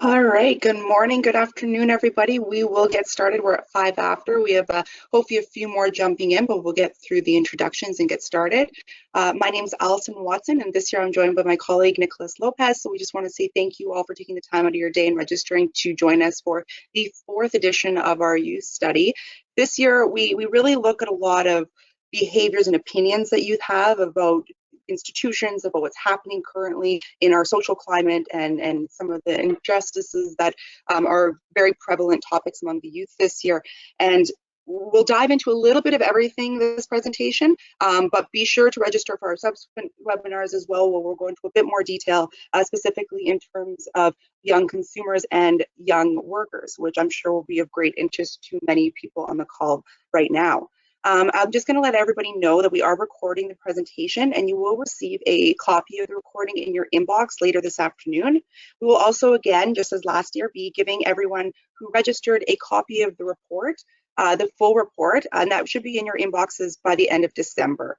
All right, good morning, good afternoon, everybody. We will get started. We're at 5 after. We have hopefully a few more jumping in, but we'll get through the introductions and get started. My name is Allison Watson, and this year I'm joined by my colleague, Nikolas Lopez. So we just want to say thank you all for taking the time out of your day and registering to join us for the fourth edition of our youth study. This year, we really look at a lot of behaviors and opinions that youth have about institutions, about what's happening currently in our social climate and some of the injustices that are very prevalent topics among the youth this year. And we'll dive into a little bit of everything this presentation, but be sure to register for our subsequent webinars as well, where we'll go into a bit more detail, specifically in terms of young consumers and young workers, which I'm sure will be of great interest to many people on the call right now. I'm just going to let everybody know that we are recording the presentation, and you will receive a copy of the recording in your inbox later this afternoon. We will also, again, just as last year, be giving everyone who registered a copy of the report, the full report, and that should be in your inboxes by the end of December.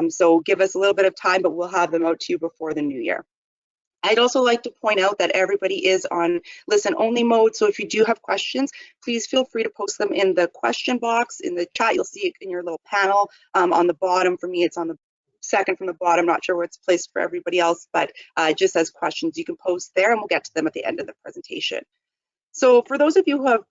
So give us a little bit of time, but we'll have them out to you before the new year. I'd also like to point out that everybody is on listen only mode. So if you do have questions, please feel free to post them in the question box in the chat. You'll see it in your little panel on the bottom. For me, it's on the second from the bottom. Not sure where it's placed for everybody else, but just as questions, you can post there and we'll get to them at the end of the presentation. So for those of you who have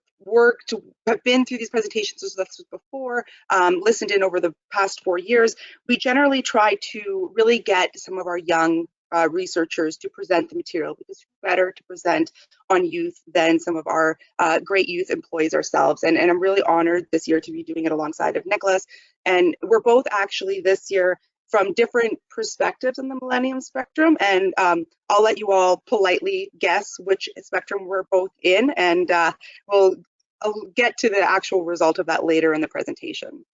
been through these presentations with us before, listened in over the past 4 years, we generally try to really get some of our young researchers to present the material, because it's better to present on youth than some of our great youth employees ourselves. And I'm really honored this year to be doing it alongside of Nikolas. And we're both actually this year from different perspectives in the millennium spectrum. And I'll let you all politely guess which spectrum we're both in, and I'll get to the actual result of that later in the presentation.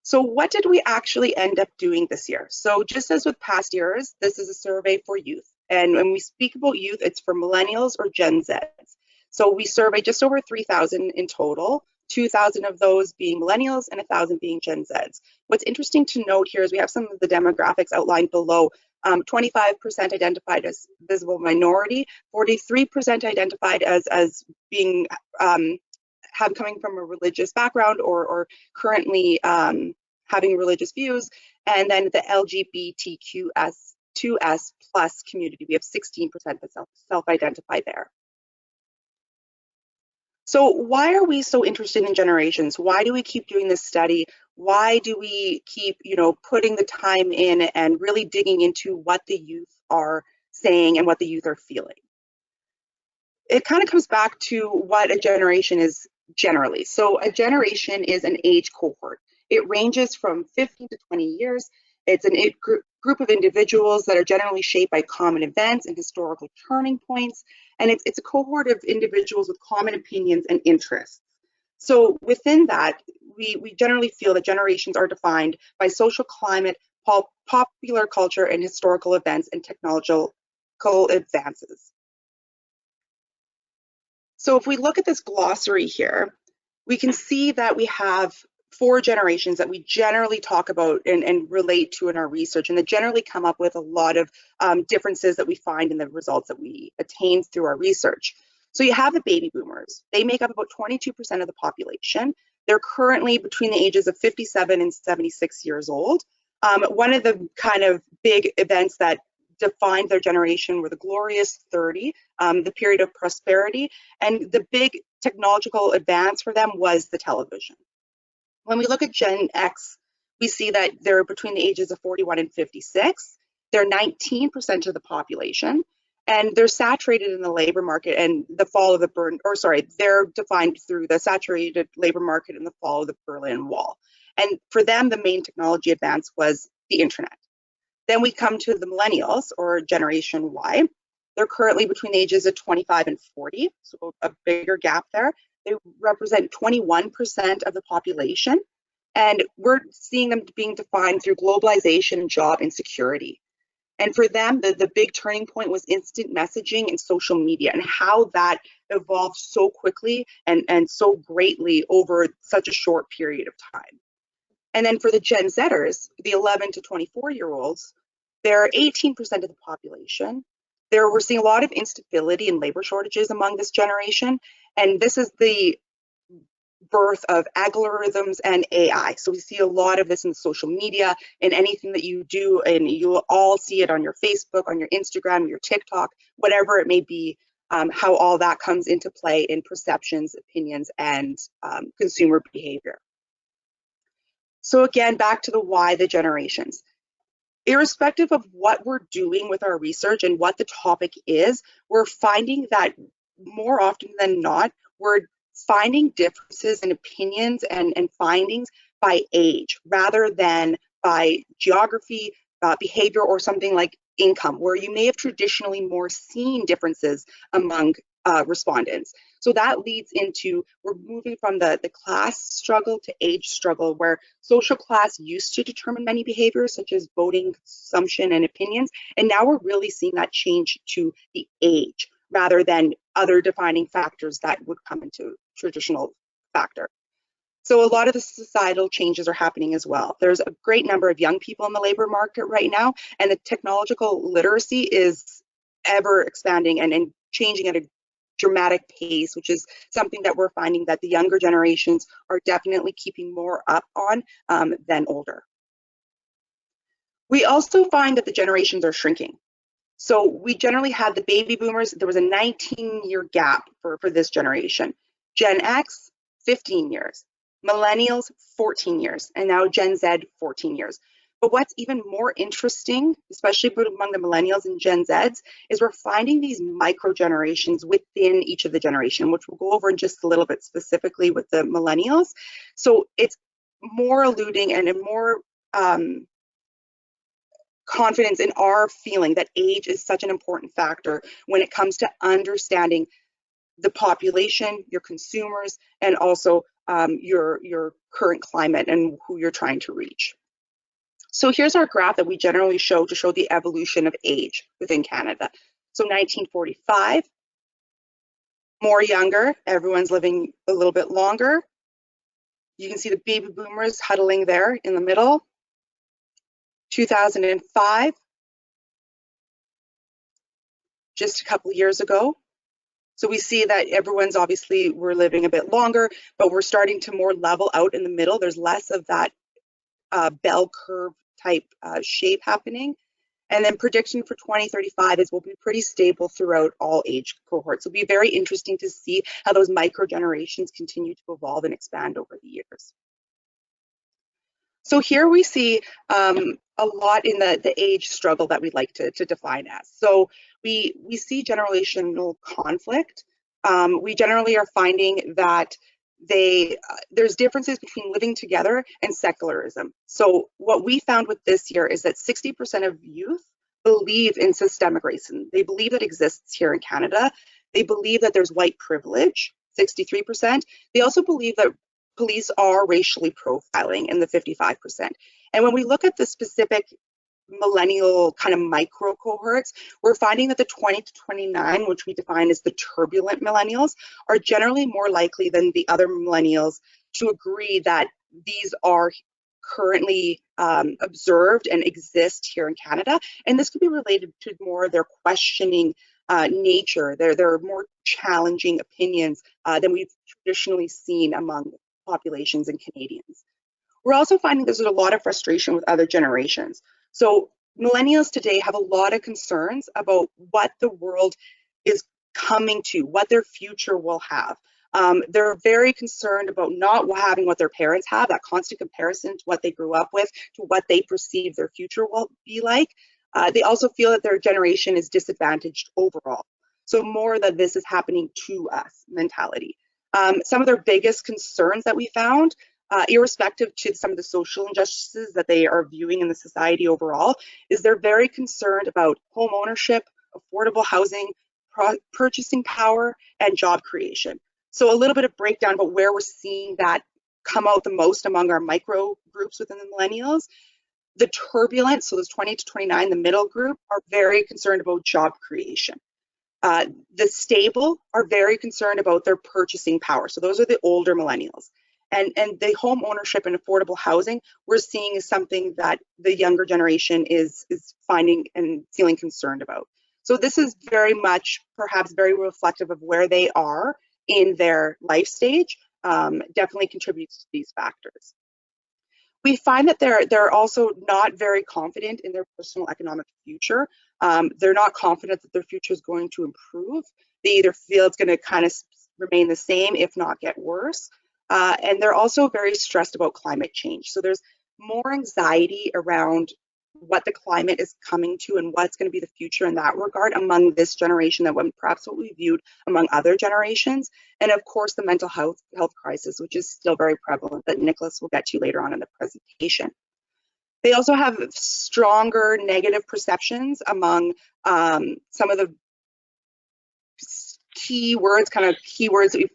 So what did we actually end up doing this year? So just as with past years, this is a survey for youth. And when we speak about youth, it's for millennials or Gen Zs. So we surveyed just over 3,000 in total, 2,000 of those being millennials and 1,000 being Gen Zs. What's interesting to note here is we have some of the demographics outlined below. 25% identified as visible minority, 43% identified as being coming from a religious background or currently having religious views, and then the LGBTQS2S plus community, we have 16% that self-identify there. So why are we so interested in generations? Why do we keep doing this study? Why do we keep, putting the time in and really digging into what the youth are saying and what the youth are feeling? It kind of comes back to what a generation is generally. So a generation is an age cohort. It ranges from 15 to 20 years. It's a group of individuals that are generally shaped by common events and historical turning points. And it's a cohort of individuals with common opinions and interests. So within that, we generally feel that generations are defined by social climate, popular culture, and historical events and technological advances. So if we look at this glossary here, we can see that we have 4 generations that we generally talk about and relate to in our research, and that generally come up with a lot of differences that we find in the results that we attain through our research. So you have the baby boomers. They make up about 22% of the population. They're currently between the ages of 57 and 76 years old. One of the kind of big events that defined their generation were the Glorious 30, the period of prosperity, and the big technological advance for them was the television. When we look at Gen X, we see that they're between the ages of 41 and 56. They're 19% of the population, and they're saturated in the labor market and the fall of the they're defined through the saturated labor market and the fall of the Berlin Wall. And for them, the main technology advance was the internet. Then we come to the millennials, or Generation Y. They're currently between the ages of 25 and 40, so a bigger gap there. They represent 21% of the population, and we're seeing them being defined through globalization and job insecurity. And for them, the big turning point was instant messaging and social media, and how that evolved so quickly and so greatly over such a short period of time. And then for the Gen Zers, the 11 to 24-year-olds, they're 18% of the population. We're seeing a lot of instability and labor shortages among this generation, and this is the birth of algorithms and AI. So we see a lot of this in social media and anything that you do, and you'll all see it on your Facebook, on your Instagram, your TikTok, whatever it may be, how all that comes into play in perceptions, opinions, and consumer behavior. So again, back to the why the generations. Irrespective of what we're doing with our research and what the topic is, we're finding that more often than not, we're finding differences in opinions and findings by age rather than by geography, behavior, or something like income, where you may have traditionally more seen differences among respondents. So that leads into, we're moving from the class struggle to age struggle, where social class used to determine many behaviors such as voting, consumption, and opinions. And now we're really seeing that change to the age rather than other defining factors that would come into traditional factor. So a lot of the societal changes are happening as well. There's a great number of young people in the labor market right now, and the technological literacy is ever expanding and changing at a dramatic pace, which is something that we're finding that the younger generations are definitely keeping more up on than older. We also find that the generations are shrinking. So we generally had the baby boomers, there was a 19-year gap for this generation. Gen X, 15 years. Millennials, 14 years. And now Gen Z, 14 years. But what's even more interesting, especially among the millennials and Gen Zs, is we're finding these micro generations within each of the generation, which we'll go over in just a little bit specifically with the millennials. So it's more alluding and more confidence in our feeling that age is such an important factor when it comes to understanding the population, your consumers, and also your current climate and who you're trying to reach. So here's our graph that we generally show to show the evolution of age within Canada. So 1945, more younger, everyone's living a little bit longer. You can see the baby boomers huddling there in the middle. 2005, just a couple years ago. So we see that everyone's obviously, we're living a bit longer, but we're starting to more level out in the middle. There's less of that bell curve type shape happening. And then prediction for 2035 is we'll be pretty stable throughout all age cohorts. It'll be very interesting to see how those micro generations continue to evolve and expand over the years. So here we see a lot in the age struggle that we'd like to define as. So we see generational conflict. We generally are finding that there's differences between living together and secularism. So what we found with this year is that 60% of youth believe in systemic racism. They believe that exists here in Canada. They believe that there's white privilege, 63%. They also believe that police are racially profiling in the 55%. And when we look at the specific millennial kind of micro cohorts, we're finding that the 20 to 29, which we define as the turbulent millennials, are generally more likely than the other millennials to agree that these are currently observed and exist here in Canada. And this could be related to more of their questioning nature, their more challenging opinions than we've traditionally seen among populations and Canadians. We're also finding there's a lot of frustration with other generations. So millennials today have a lot of concerns about what the world is coming to, what their future will have. They're very concerned about not having what their parents have, that constant comparison to what they grew up with, to what they perceive their future will be like. They also feel that their generation is disadvantaged overall. So more that this is happening to us mentality. Some of their biggest concerns that we found, irrespective to some of the social injustices that they are viewing in the society overall, is they're very concerned about home ownership, affordable housing, purchasing power, and job creation. So a little bit of breakdown about where we're seeing that come out the most among our micro groups within the millennials. The turbulent, so those 20 to 29, the middle group, are very concerned about job creation. The stable are very concerned about their purchasing power. So those are the older millennials. And the home ownership and affordable housing we're seeing is something that the younger generation is finding and feeling concerned about. So this is very much, perhaps very reflective of where they are in their life stage, definitely contributes to these factors. We find that they're also not very confident in their personal economic future. They're not confident that their future is going to improve. They either feel it's going to kind of remain the same, if not get worse. And they're also very stressed about climate change. So there's more anxiety around what the climate is coming to and what's going to be the future in that regard among this generation than perhaps what we viewed among other generations. And of course, the mental health crisis, which is still very prevalent, that Nikolas will get to later on in the presentation. They also have stronger negative perceptions among some of the keywords that we've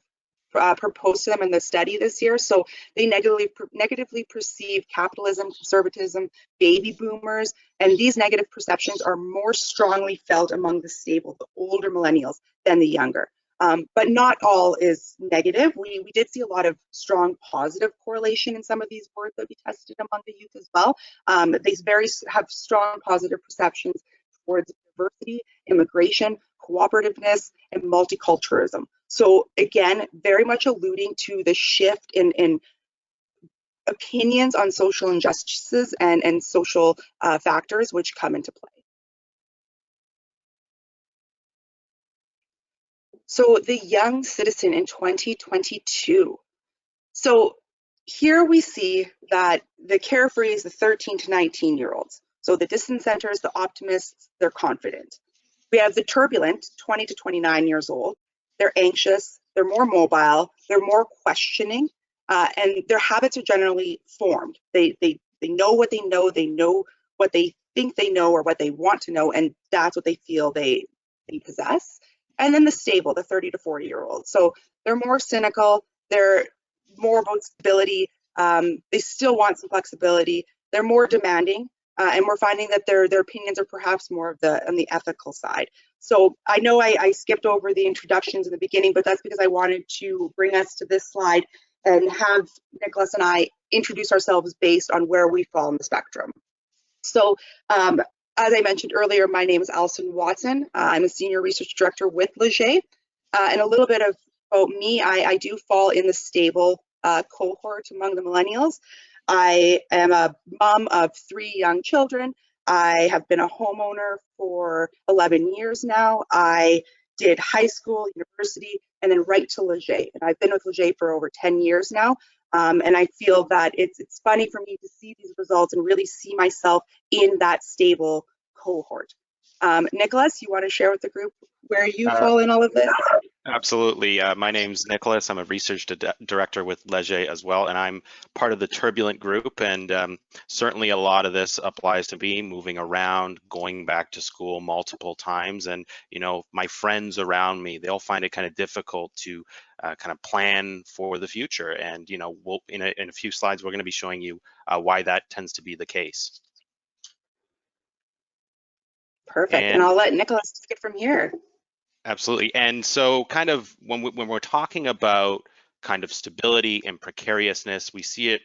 proposed to them in the study this year. So they negatively perceive capitalism, conservatism, baby boomers, and these negative perceptions are more strongly felt among the stable, the older millennials, than the younger. But not all is negative. We did see a lot of strong positive correlation in some of these words that we tested among the youth as well. They have strong positive perceptions towards diversity, immigration, cooperativeness, and multiculturalism. So again, very much alluding to the shift in opinions on social injustices and social factors which come into play. So the young citizen in 2022. So here we see that the carefrees, the 13 to 19-year-olds. So the dissenters, the optimists, they're confident. We have the turbulent, 20 to 29 years old. They're anxious, they're more mobile, they're more questioning, and their habits are generally formed. They know what they know what they think they know or what they want to know, and that's what they feel they possess. And then the stable, the 30 to 40-year-olds. So they're more cynical, they're more about stability, they still want some flexibility, they're more demanding, and we're finding that their opinions are perhaps more of on the ethical side. So I know I skipped over the introductions in the beginning, but that's because I wanted to bring us to this slide and have Nikolas and I introduce ourselves based on where we fall in the spectrum. So as I mentioned earlier, my name is Allison Watson. I'm a senior research director with Leger. And a little bit about me, I do fall in the stable cohort among the millennials. I am a mom of 3 young children. I have been a homeowner for 11 years now. I did high school, university, and then right to Leger. And I've been with Leger for over 10 years now. And I feel that it's funny for me to see these results and really see myself in that stable cohort. Nikolas, you want to share with the group where you fall in all of this? Absolutely. My name's Nikolas. I'm a research director with Leger as well, and I'm part of the turbulent group. And certainly a lot of this applies to me, moving around, going back to school multiple times. And, you know, my friends around me, they'll find it kind of difficult to kind of plan for the future. And, you know, in a few slides, we're going to be showing you why that tends to be the case. Perfect. And I'll let Nikolas take it from here. Absolutely. And so kind of when we're talking about kind of stability and precariousness, we see it,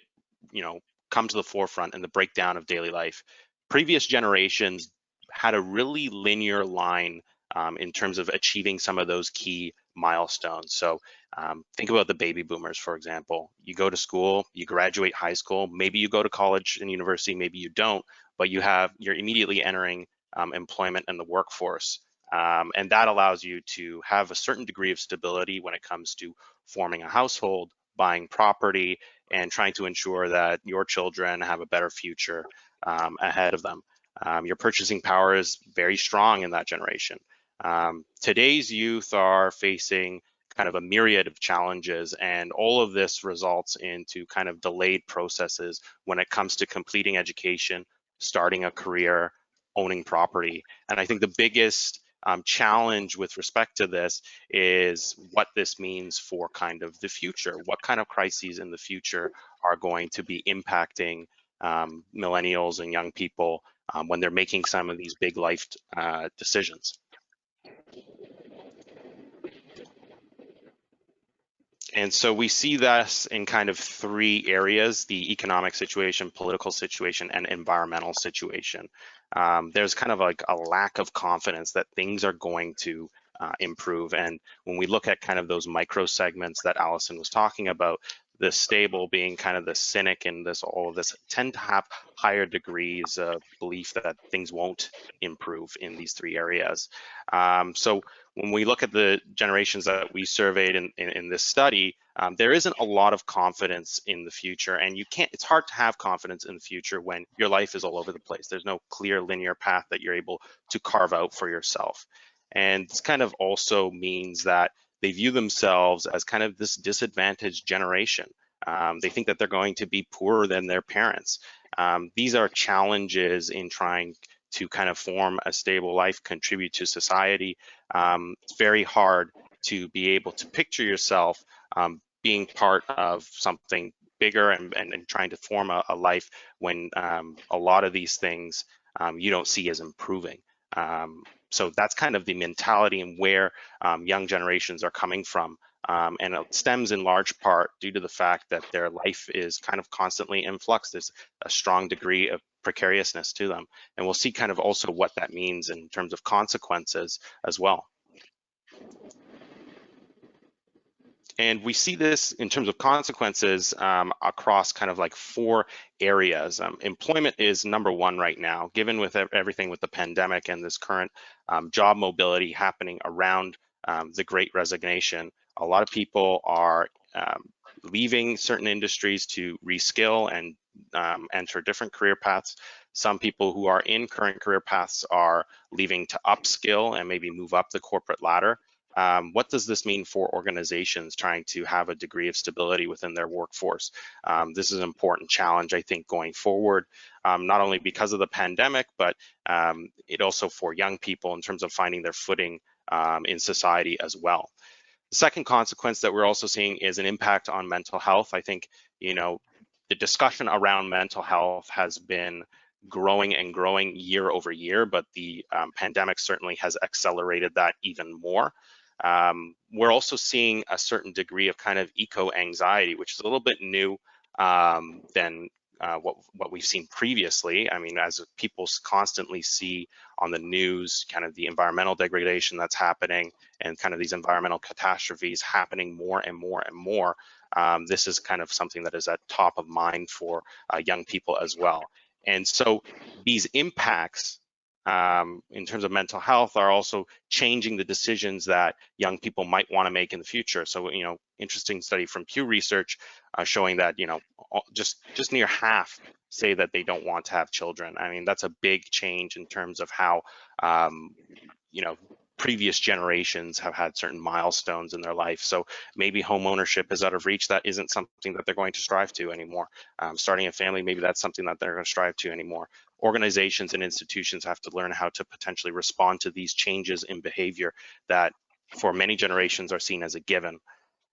you know, come to the forefront in the breakdown of daily life. Previous generations had a really linear line in terms of achieving some of those key milestones. So think about the baby boomers, for example. You go to school, you graduate high school, maybe you go to college and university, maybe you don't, but you're immediately entering employment and the workforce. And that allows you to have a certain degree of stability when it comes to forming a household, buying property, and trying to ensure that your children have a better future ahead of them. Your purchasing power is very strong in that generation. Today's youth are facing kind of a myriad of challenges, and all of this results into kind of delayed processes when it comes to completing education, starting a career, owning property. And I think the biggest challenge with respect to this is what this means for kind of the future. What kind of crises in the future are going to be impacting millennials and young people when they're making some of these big life decisions? And so we see this in kind of three areas: the economic situation, political situation, and environmental situation. There's kind of like a lack of confidence that things are going to improve. And when we look at kind of those micro segments that Allison was talking about, the stable being kind of the cynic and this all of this tend to have higher degrees of belief that things won't improve in these three areas. So when we look at the generations that we surveyed in this study, there isn't a lot of confidence in the future, and it's hard to have confidence in the future when your life is all over the place. There's no clear linear path that you're able to carve out for yourself. And this kind of also means that they view themselves as kind of this disadvantaged generation. They think that they're going to be poorer than their parents. These are challenges in trying to kind of form a stable life, contribute to society. It's very hard to be able to picture yourself being part of something bigger and trying to form a life when a lot of these things you don't see as improving. So that's kind of the mentality and where young generations are coming from. And it stems in large part due to the fact that their life is kind of constantly in flux. There's a strong degree of precariousness to them. And we'll see kind of also what that means in terms of consequences as well. And we see this in terms of consequences across kind of like four areas. Employment is number one right now, given with everything with the pandemic and this current job mobility happening around the Great Resignation. A lot of people are leaving certain industries to reskill and enter different career paths. Some people who are in current career paths are leaving to upskill and maybe move up the corporate ladder. What does this mean for organizations trying to have a degree of stability within their workforce? This is an important challenge, I think, going forward, not only because of the pandemic, but it also for young people in terms of finding their footing in society as well. The second consequence that we're also seeing is an impact on mental health. I think, the discussion around mental health has been growing and growing year over year, but the pandemic certainly has accelerated that even more. We're also seeing a certain degree of kind of eco-anxiety, which is a little bit new than what we've seen previously. I mean, as people constantly see on the news, kind of the environmental degradation that's happening and kind of these environmental catastrophes happening more and more and more, this is kind of something that is at top of mind for young people as well. And so these impacts in terms of mental health are also changing the decisions that young people might want to make in the future. So, interesting study from Pew Research showing that, just near half say that they don't want to have children. I mean, that's a big change in terms of how, previous generations have had certain milestones in their life. So maybe home ownership is out of reach. That isn't something that they're going to strive to anymore. Starting a family, maybe that's something that they're going to strive to anymore. Organizations and institutions have to learn how to potentially respond to these changes in behavior that for many generations are seen as a given.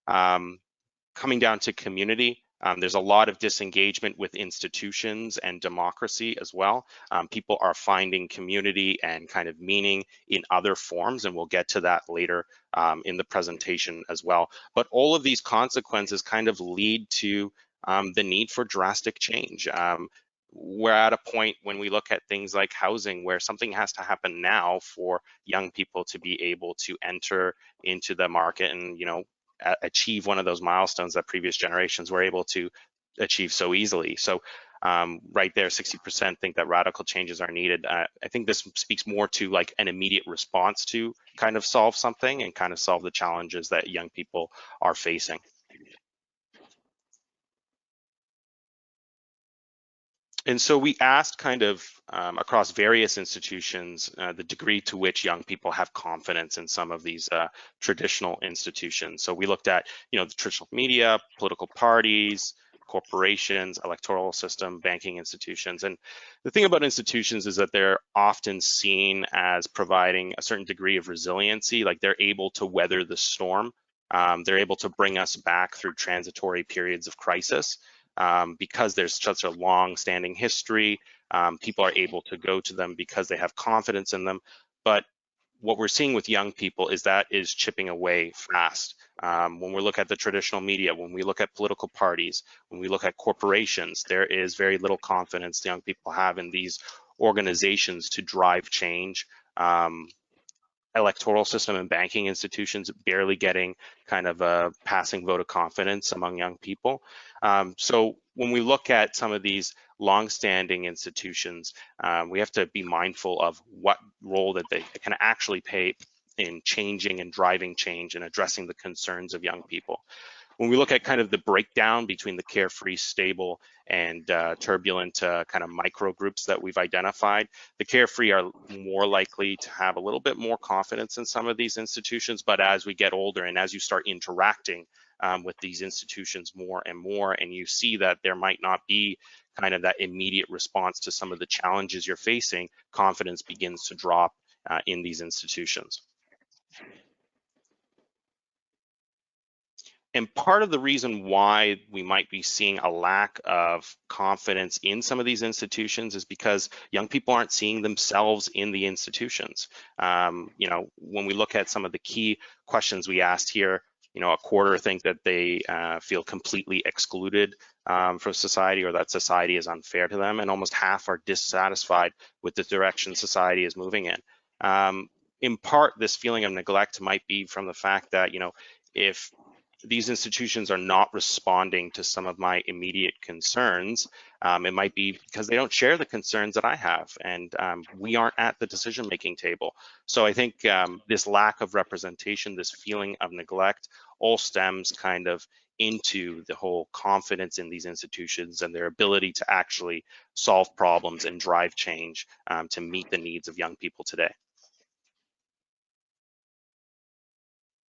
Coming down to community, there's a lot of disengagement with institutions and democracy as well. People are finding community and kind of meaning in other forms, and we'll get to that later in the presentation as well. But all of these consequences kind of lead to the need for drastic change. We're at a point when we look at things like housing where something has to happen now for young people to be able to enter into the market and, achieve one of those milestones that previous generations were able to achieve so easily. So right there, 60% think that radical changes are needed. I think this speaks more to like an immediate response to kind of solve something and kind of solve the challenges that young people are facing. And so we asked kind of across various institutions the degree to which young people have confidence in some of these traditional institutions. So we looked at, the traditional media, political parties, corporations, electoral system, banking institutions. And the thing about institutions is that they're often seen as providing a certain degree of resiliency, like they're able to weather the storm. They're able to bring us back through transitory periods of crisis. Because there's such a long-standing history, people are able to go to them because they have confidence in them. But what we're seeing with young people is that is chipping away fast. When we look at the traditional media, when we look at political parties, when we look at corporations, there is very little confidence young people have in these organizations to drive change. Electoral system and banking institutions barely getting kind of a passing vote of confidence among young people. So when we look at some of these longstanding institutions, we have to be mindful of what role that they can actually play in changing and driving change and addressing the concerns of young people. When we look at kind of the breakdown between the carefree, stable, and turbulent kind of micro groups that we've identified, the carefree are more likely to have a little bit more confidence in some of these institutions. But as we get older and as you start interacting with these institutions more and more, and you see that there might not be kind of that immediate response to some of the challenges you're facing, confidence begins to drop in these institutions. And part of the reason why we might be seeing a lack of confidence in some of these institutions is because young people aren't seeing themselves in the institutions. You know, when we look at some of the key questions we asked here, you know, a quarter think that they feel completely excluded from society, or that society is unfair to them, and almost half are dissatisfied with the direction society is moving in. In part, this feeling of neglect might be from the fact that, you know, if these institutions are not responding to some of my immediate concerns, it might be because they don't share the concerns that I have, and we aren't at the decision-making table. So I think this lack of representation, this feeling of neglect, all stems kind of into the whole confidence in these institutions and their ability to actually solve problems and drive change to meet the needs of young people today.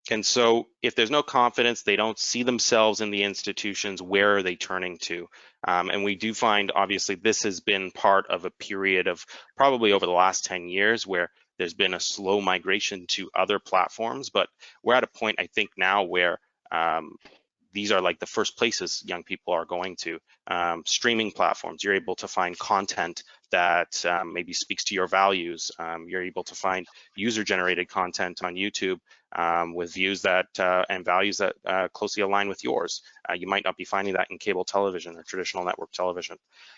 And so if there's no confidence, they don't see themselves in the institutions, where are they turning to? And we do find, obviously, this has been part of a period of probably over the last 10 years where there's been a slow migration to other platforms, but we're at a point, I think, now where these are like the first places young people are going to. Streaming platforms, you're able to find content that maybe speaks to your values. You're able to find user-generated content on YouTube with views that and values that closely align with yours. You might not be finding that in cable television or traditional network television.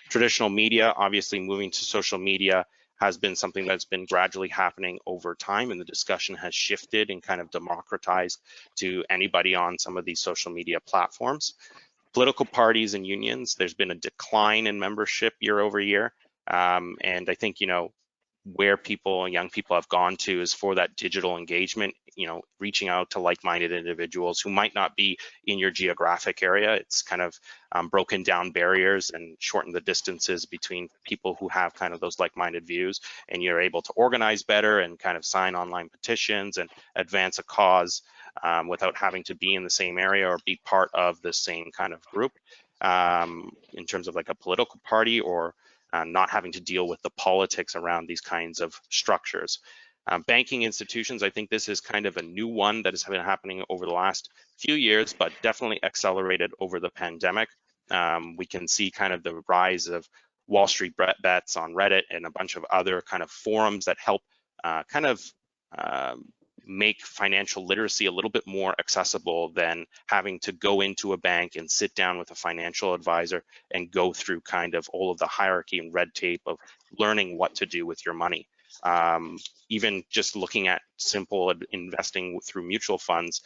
Traditional media, obviously moving to social media, has been something that's been gradually happening over time, and the discussion has shifted and kind of democratized to anybody on some of these social media platforms. Political parties and unions, there's been a decline in membership year over year. And I think, you know, where people and young people have gone to is for that digital engagement, you know, reaching out to like-minded individuals who might not be in your geographic area. It's kind of broken down barriers and shortened the distances between people who have kind of those like-minded views, and you're able to organize better and kind of sign online petitions and advance a cause without having to be in the same area or be part of the same kind of group in terms of like a political party, or not having to deal with the politics around these kinds of structures. Banking institutions, I think this is kind of a new one that has been happening over the last few years, but definitely accelerated over the pandemic. We can see kind of the rise of Wall Street bets on Reddit and a bunch of other kind of forums that help kind of make financial literacy a little bit more accessible than having to go into a bank and sit down with a financial advisor and go through kind of all of the hierarchy and red tape of learning what to do with your money. Even just looking at simple investing through mutual funds,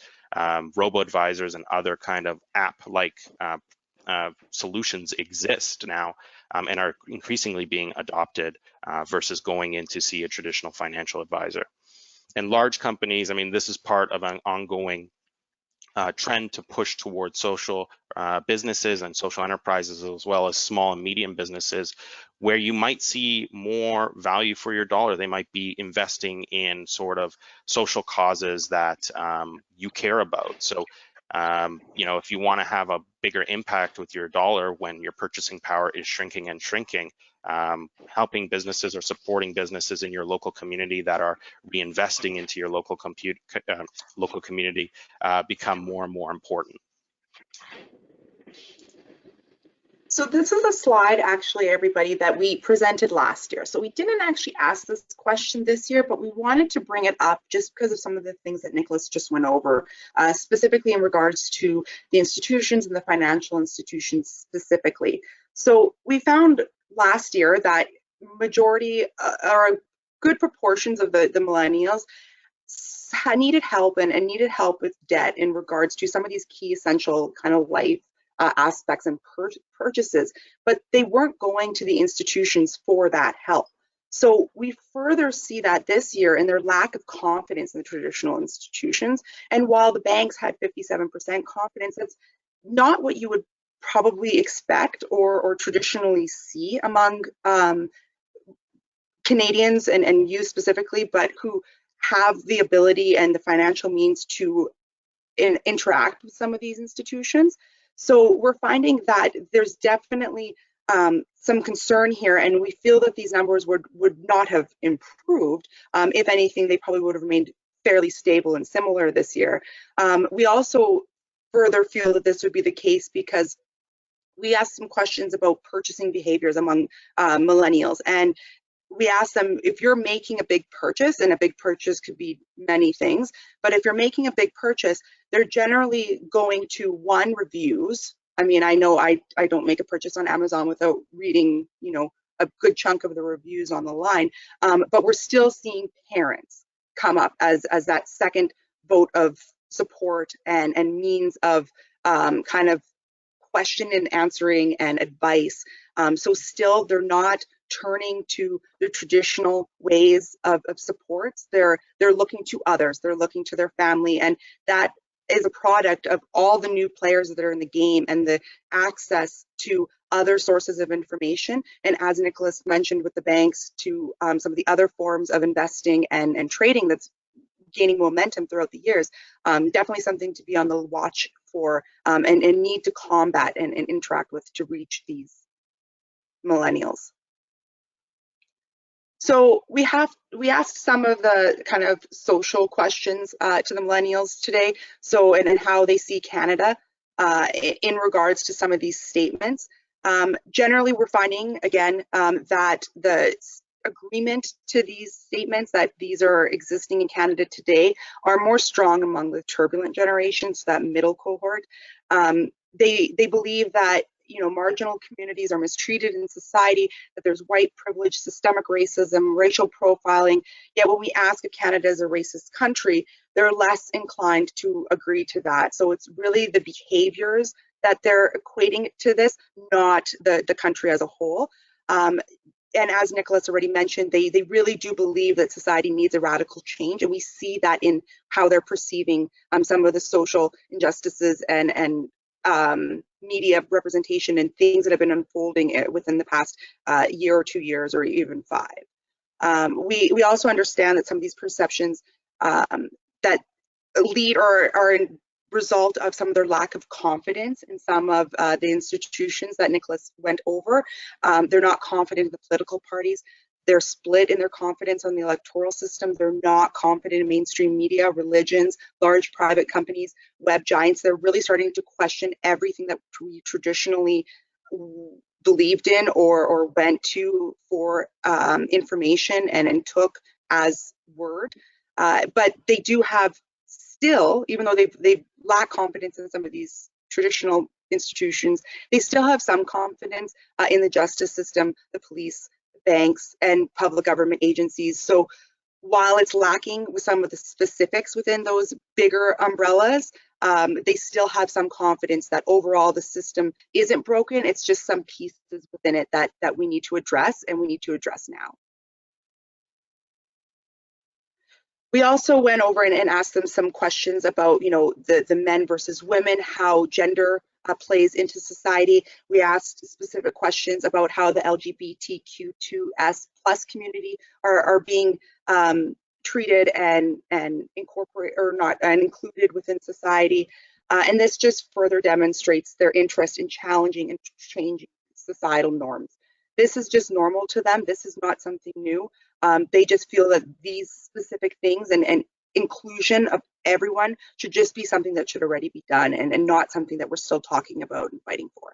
robo-advisors and other kind of app-like solutions exist now and are increasingly being adopted versus going in to see a traditional financial advisor. And large companies, I mean, this is part of an ongoing trend to push towards social businesses and social enterprises, as well as small and medium businesses, where you might see more value for your dollar. They might be investing in sort of social causes that you care about. So, you know, if you want to have a bigger impact with your dollar when your purchasing power is shrinking and shrinking, helping businesses or supporting businesses in your local community that are reinvesting into your local community become more and more important. So this is a slide, actually, everybody, that we presented last year. So we didn't actually ask this question this year, but we wanted to bring it up just because of some of the things that Nikolas just went over, specifically in regards to the institutions and the financial institutions specifically. So we found last year that majority or good proportions of the millennials needed help and needed help with debt in regards to some of these key essential kind of life aspects and purchases, but they weren't going to the institutions for that help. So we further see that this year in their lack of confidence in the traditional institutions. And while the banks had 57% confidence, that's not what you would probably expect or traditionally see among Canadians and you specifically, but who have the ability and the financial means to interact with some of these institutions. So we're finding that there's definitely some concern here, and we feel that these numbers would not have improved. If anything, they probably would have remained fairly stable and similar this year. We also further feel that this would be the case because we asked some questions about purchasing behaviors among millennials, and we ask them, if you're making a big purchase, and a big purchase could be many things, but if you're making a big purchase, they're generally going to reviews. I mean, I know I don't make a purchase on Amazon without reading, a good chunk of the reviews on the line, but we're still seeing parents come up as that second vote of support and means of kind of question and answering and advice. So still, they're not turning to the traditional ways of supports. They're looking to others. They're looking to their family, and that is a product of all the new players that are in the game and the access to other sources of information. And as Nikolas mentioned with the banks, to some of the other forms of investing and trading that's gaining momentum throughout the years, definitely something to be on the watch for and need to combat and interact with to reach these millennials. So we asked some of the kind of social questions to the millennials today. So and how they see Canada in regards to some of these statements. Generally, we're finding again that the agreement to these statements that these are existing in Canada today are more strong among the turbulent generations, that middle cohort. They believe that marginal communities are mistreated in society, that there's white privilege, systemic racism, racial profiling. Yet when we ask if Canada is a racist country, they're less inclined to agree to that. So it's really the behaviors that they're equating to this, not the country as a whole. And as Nikolas already mentioned, they really do believe that society needs a radical change, and we see that in how they're perceiving some of the social injustices and media representation and things that have been unfolding within the past year or 2 years or even 5. We also understand that some of these perceptions that lead or are in result of some of their lack of confidence in some of the institutions that Nikolas went over. They're not confident in the political parties. They're split in their confidence on the electoral system. They're not confident in mainstream media, religions, large private companies, web giants. They're really starting to question everything that we traditionally believed in or went to for information and took as word. But they do have still, even though they lack confidence in some of these traditional institutions, they still have some confidence in the justice system, the police, banks, and public government agencies. So while it's lacking with some of the specifics within those bigger umbrellas, they still have some confidence that overall the system isn't broken. It's just some pieces within it that we need to address, and we need to address now. We also went over and asked them some questions about, the men versus women, how gender plays into society. We asked specific questions about how the LGBTQ2S plus community are being treated and incorporated or not and included within society. And this just further demonstrates their interest in challenging and changing societal norms. This is just normal to them. This is not something new. They just feel that these specific things and inclusion of everyone should just be something that should already be done and not something that we're still talking about and fighting for.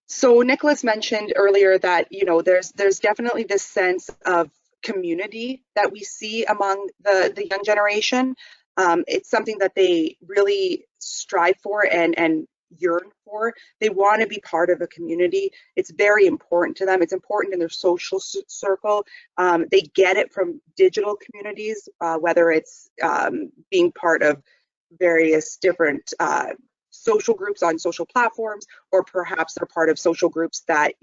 So Nikolas mentioned earlier that, there's definitely this sense of community that we see among the young generation. It's something that they really strive for and yearn for. They want to be part of a community. It's very important to them. It's important in their social circle. They get it from digital communities, whether it's being part of various different social groups on social platforms, or perhaps they're part of social groups that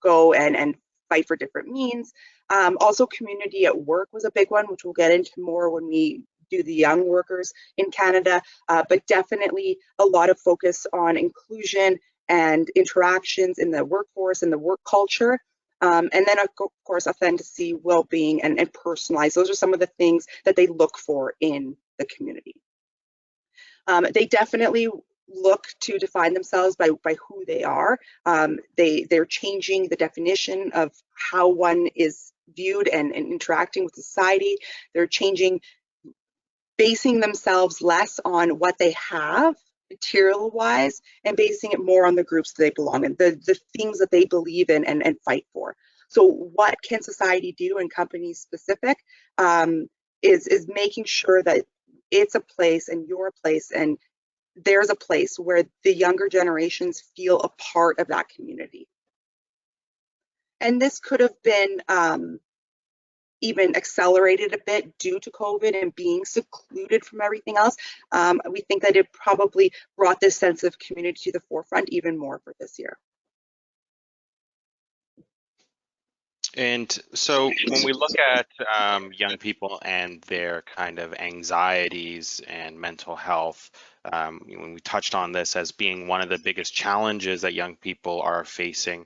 go and fight for different means. Also, community at work was a big one, which we'll get into more when we do the young workers in Canada, but definitely a lot of focus on inclusion and interactions in the workforce and the work culture. And then, of course, authenticity, well-being, and personalized. Those are some of the things that they look for in the community. They definitely look to define themselves by who they are. They're changing the definition of how one is viewed and interacting with society. They're changing, basing themselves less on what they have material-wise and basing it more on the groups that they belong in, the things that they believe in and fight for. So what can society do, and companies specific, is making sure that it's a place and your place and there's a place where the younger generations feel a part of that community. And this could have been even accelerated a bit due to COVID and being secluded from everything else. We think that it probably brought this sense of community to the forefront even more for this year. And so when we look at young people and their kind of anxieties and mental health, when we touched on this as being one of the biggest challenges that young people are facing,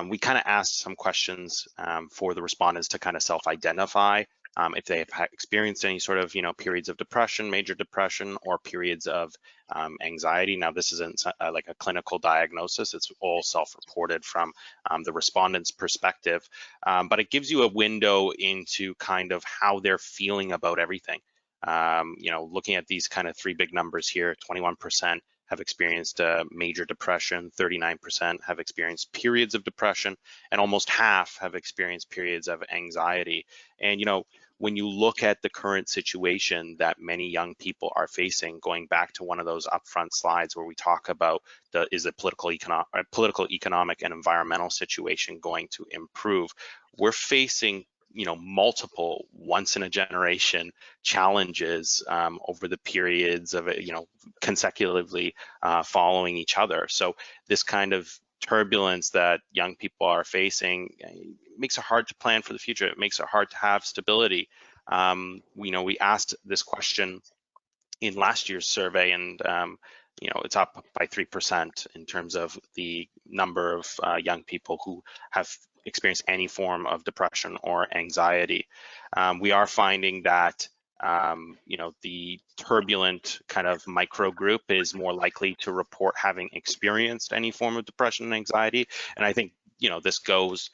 we kind of asked some questions for the respondents to kind of self-identify if they have experienced any sort of, periods of depression, major depression, or periods of anxiety. Now, this isn't like a clinical diagnosis. It's all self-reported from the respondent's perspective, but it gives you a window into kind of how they're feeling about everything. Looking at these kind of three big numbers here, 21% have experienced major depression, 39% have experienced periods of depression, and almost half have experienced periods of anxiety. And, when you look at the current situation that many young people are facing, going back to one of those upfront slides where we talk about is the political, economic, and environmental situation going to improve, we're facing multiple once in a generation challenges over the periods of consecutively following each other. So this kind of turbulence that young people are facing makes it hard to plan for the future. It makes it hard to have stability. We asked this question in last year's survey, and it's up by 3% in terms of the number of young people who have experienced any form of depression or anxiety. We are finding that the turbulent kind of micro group is more likely to report having experienced any form of depression and anxiety. And I think, this goes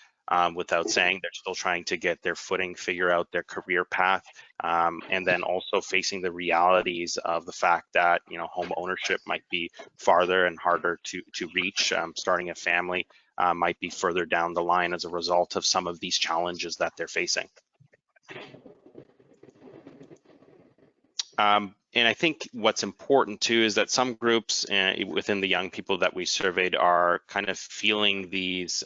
without saying. They're still trying to get their footing, figure out their career path, and then also facing the realities of the fact that, home ownership might be farther and harder to reach. Starting a family might be further down the line as a result of some of these challenges that they're facing. And I think what's important too is that some groups within the young people that we surveyed are kind of feeling these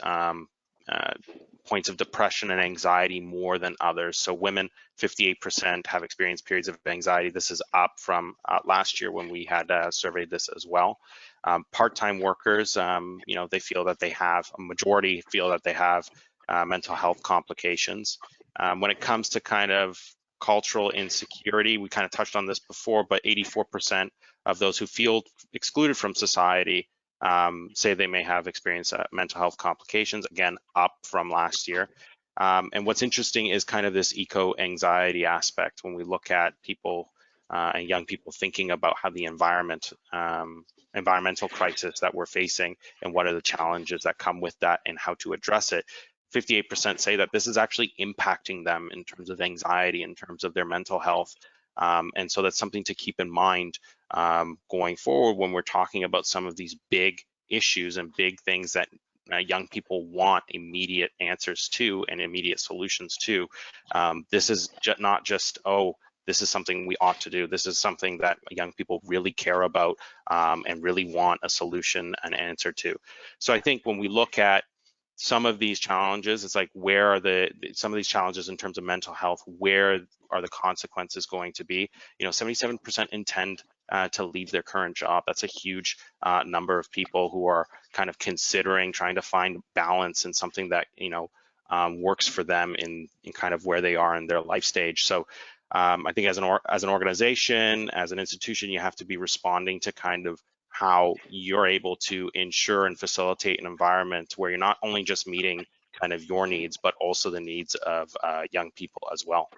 points of depression and anxiety more than others. So women, 58% have experienced periods of anxiety. This is up from last year when we had surveyed this as well. Part-time workers, they feel that they have, a majority feel that they have mental health complications. When it comes to kind of cultural insecurity, we kind of touched on this before, but 84% of those who feel excluded from society say they may have experienced mental health complications, again, up from last year. And what's interesting is kind of this eco-anxiety aspect when we look at people and young people thinking about how the environmental crisis that we're facing and what are the challenges that come with that and how to address it. 58% say that this is actually impacting them in terms of anxiety, in terms of their mental health. And so that's something to keep in mind going forward when we're talking about some of these big issues and big things that young people want immediate answers to and immediate solutions to. This is not just, oh, this is something we ought to do. This is something that young people really care about and really want a solution, an answer to. So I think when we look at some of these challenges, it's like, where are some of these challenges in terms of mental health, where are the consequences going to be? 77% intend to leave their current job. That's a huge number of people who are kind of considering trying to find balance in something that works for them in kind of where they are in their life stage. So I think as an organization, as an institution, you have to be responding to kind of how you're able to ensure and facilitate an environment where you're not only just meeting kind of your needs, but also the needs of young people as well.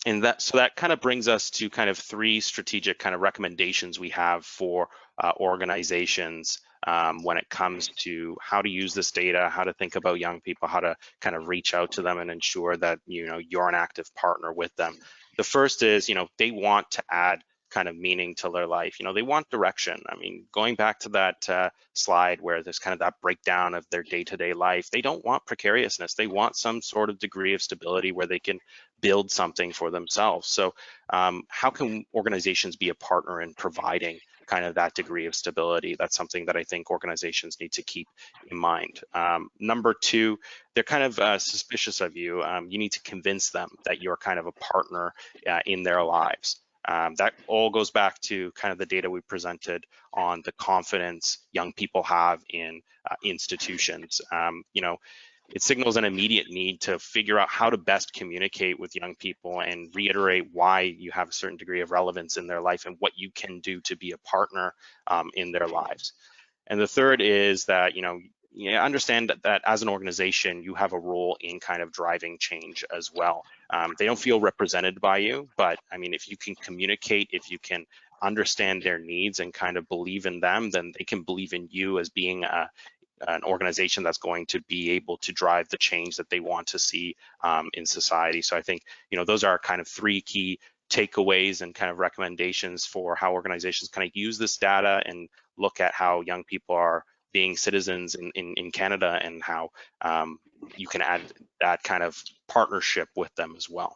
And so that kind of brings us to kind of 3 strategic kind of recommendations we have for organizations when it comes to how to use this data, how to think about young people, how to kind of reach out to them and ensure that you're an active partner with them. The first is they want to add kind of meaning to their life. They want direction. I mean, going back to that slide where there's kind of that breakdown of their day-to-day life, they don't want precariousness. They want some sort of degree of stability where they can build something for themselves. So how can organizations be a partner in providing kind of that degree of stability? That's something that I think organizations need to keep in mind. Number 2, they're kind of suspicious of you. You need to convince them that you're kind of a partner in their lives. That all goes back to kind of the data we presented on the confidence young people have in institutions. It signals an immediate need to figure out how to best communicate with young people and reiterate why you have a certain degree of relevance in their life and what you can do to be a partner in their lives. And the third is that, understand that as an organization, you have a role in kind of driving change as well. They don't feel represented by you, but I mean, if you can communicate, if you can understand their needs and kind of believe in them, then they can believe in you as being an organization that's going to be able to drive the change that they want to see in society. So I think, those are kind of 3 key takeaways and kind of recommendations for how organizations kind of use this data and look at how young people are being citizens in Canada and how you can add that kind of partnership with them as well.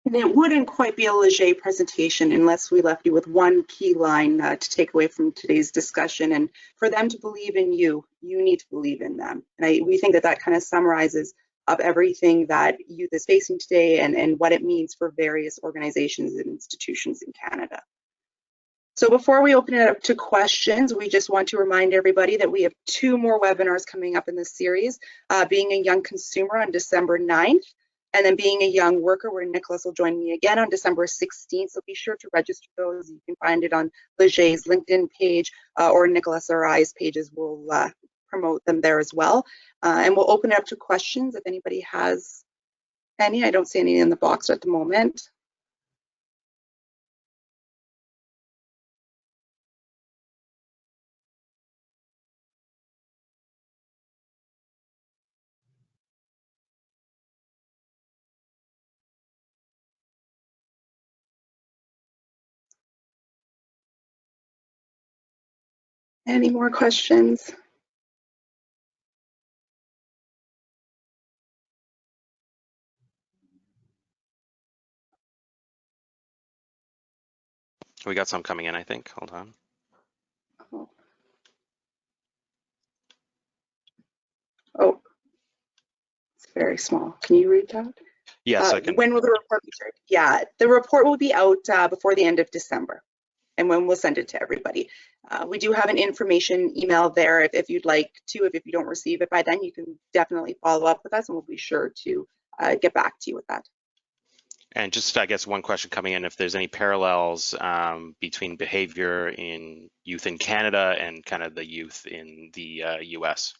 And it wouldn't quite be a Leger presentation unless we left you with one key line to take away from today's discussion. And for them to believe in you, you need to believe in them. And we think that kind of summarizes up everything that youth is facing today and what it means for various organizations and institutions in Canada. So before we open it up to questions, we just want to remind everybody that we have 2 more webinars coming up in this series, being a young consumer on December 9th, and then being a young worker, where Nikolas will join me again on December 16th. So be sure to register those. You can find it on Leger's LinkedIn page or Nikolas or I's pages. We'll promote them there as well. And we'll open it up to questions if anybody has any. I don't see any in the box at the moment. Any more questions? We got some coming in, I think. Hold on. Oh, it's very small. Can you read that? Yes, I can. When will the report be shared? Yeah, the report will be out before the end of December, and when we'll send it to everybody. We do have an information email there if you'd like to. If you don't receive it by then, you can definitely follow up with us, and we'll be sure to get back to you with that. And just, I guess, one question coming in, if there's any parallels between behavior in youth in Canada and kind of the youth in the US.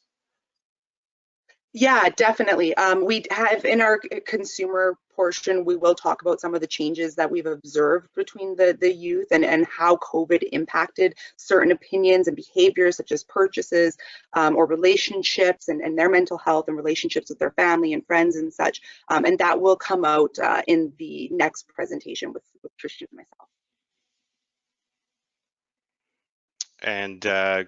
Yeah, definitely. We have in our consumer portion, we will talk about some of the changes that we've observed between the youth and how COVID impacted certain opinions and behaviors such as purchases or relationships and their mental health and relationships with their family and friends and such. And that will come out in the next presentation with Christian and myself. And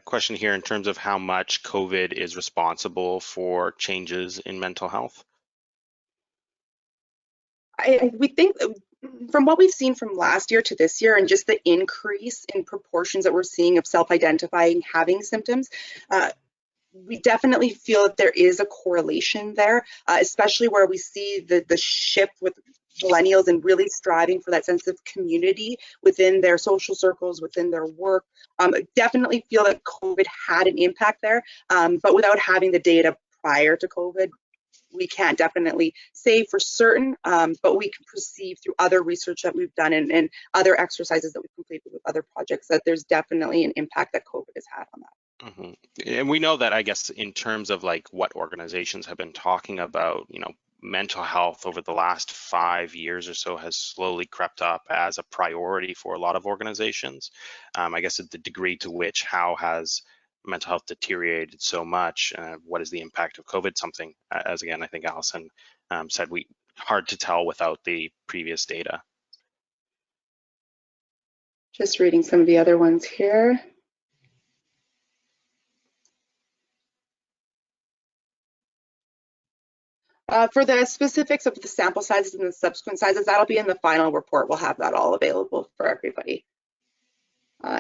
question here in terms of how much COVID is responsible for changes in mental health. We think from what we've seen from last year to this year and just the increase in proportions that we're seeing of self-identifying having symptoms, we definitely feel that there is a correlation there, especially where we see the shift with millennials and really striving for that sense of community within their social circles, within their work. Definitely feel that COVID had an impact there, but without having the data prior to COVID, we can't definitely say for certain, but we can perceive through other research that we've done and other exercises that we've completed with other projects that there's definitely an impact that COVID has had on that. And we know that, I guess, in terms of like what organizations have been talking about, mental health over the last 5 years or so has slowly crept up as a priority for a lot of organizations. I guess at the degree to which, how has mental health deteriorated so much? What is the impact of COVID? Something, as again, I think Allison said, hard to tell without the previous data. Just reading some of the other ones here. For the specifics of the sample sizes and the subsequent sizes, that'll be in the final report. We'll have that all available for everybody.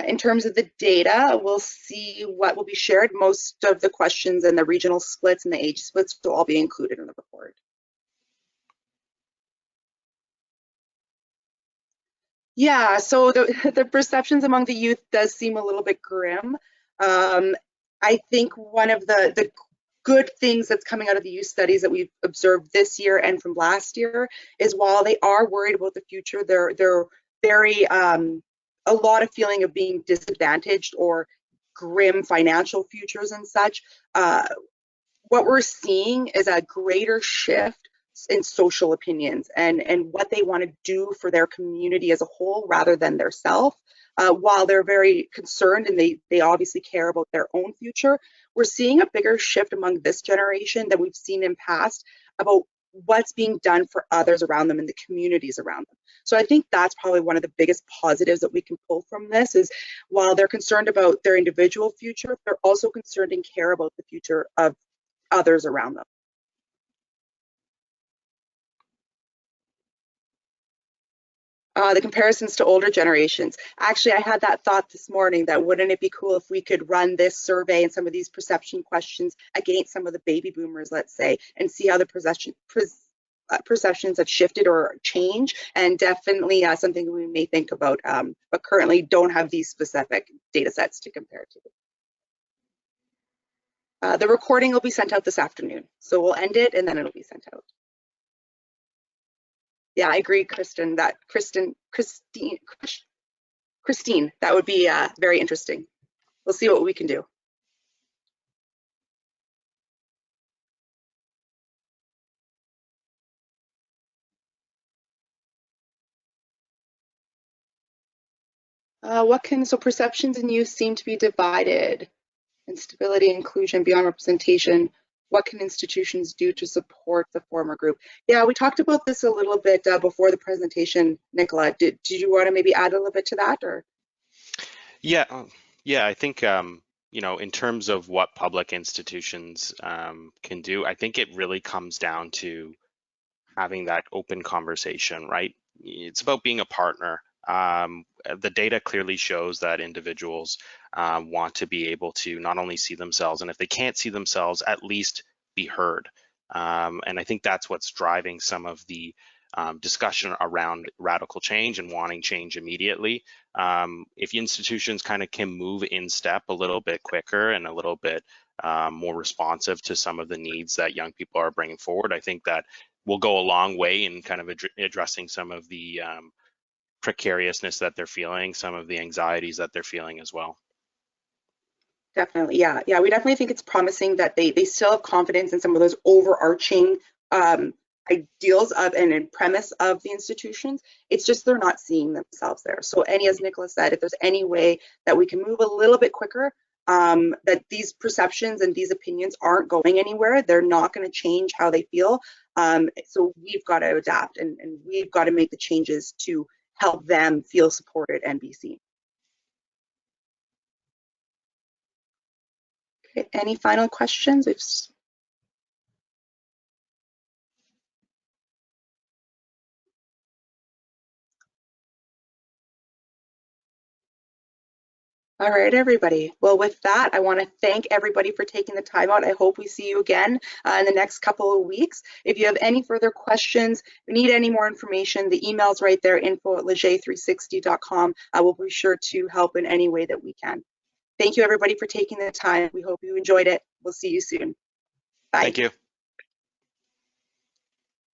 In terms of the data, we'll see what will be shared. Most of the questions and the regional splits and the age splits will all be included in the report. Yeah, so the perceptions among the youth does seem a little bit grim. I think one of the good things that's coming out of the youth studies that we've observed this year and from last year is while they are worried about the future, they're very a lot of feeling of being disadvantaged or grim financial futures and such. What we're seeing is a greater shift in social opinions and what they want to do for their community as a whole rather than their self. While they're very concerned and they obviously care about their own future, we're seeing a bigger shift among this generation than we've seen in past about what's being done for others around them and the communities around them. So I think that's probably one of the biggest positives that we can pull from this is while they're concerned about their individual future, they're also concerned and care about the future of others around them. The comparisons to older generations. Actually, I had that thought this morning that wouldn't it be cool if we could run this survey and some of these perception questions against some of the baby boomers, let's say, and see how the perceptions have shifted or changed, and definitely something we may think about, but currently don't have these specific data sets to compare to. The recording will be sent out this afternoon, so we'll end it and then it'll be sent out. Yeah, I agree, Christine, that would be very interesting. We'll see what we can do. So perceptions in youth seem to be divided. Instability, inclusion, beyond representation. What can institutions do to support the former group? Yeah, we talked about this a little bit before the presentation, Nikola. Did you want to maybe add a little bit to that, or? Yeah, I think in terms of what public institutions can do, I think it really comes down to having that open conversation, right? It's about being a partner. The data clearly shows that individuals want to be able to not only see themselves, and if they can't see themselves, at least be heard. And I think that's what's driving some of the discussion around radical change and wanting change immediately. If institutions kind of can move in step a little bit quicker and a little bit more responsive to some of the needs that young people are bringing forward, I think that will go a long way in kind of addressing some of the precariousness that they're feeling, some of the anxieties that they're feeling as well. Definitely, yeah. We definitely think it's promising that they still have confidence in some of those overarching ideals of and premise of the institutions. It's just they're not seeing themselves there. So as Nikolas said, if there's any way that we can move a little bit quicker, that these perceptions and these opinions aren't going anywhere, they're not going to change how they feel. So we've got to adapt and we've got to make the changes to help them feel supported and be seen. Any final questions? All right, everybody. Well, with that, I want to thank everybody for taking the time out. I hope we see you again in the next couple of weeks. If you have any further questions, if you need any more information, the email's right there, info@leger360.com. I will be sure to help in any way that we can. Thank you, everybody, for taking the time. We hope you enjoyed it. We'll see you soon. Bye. Thank you.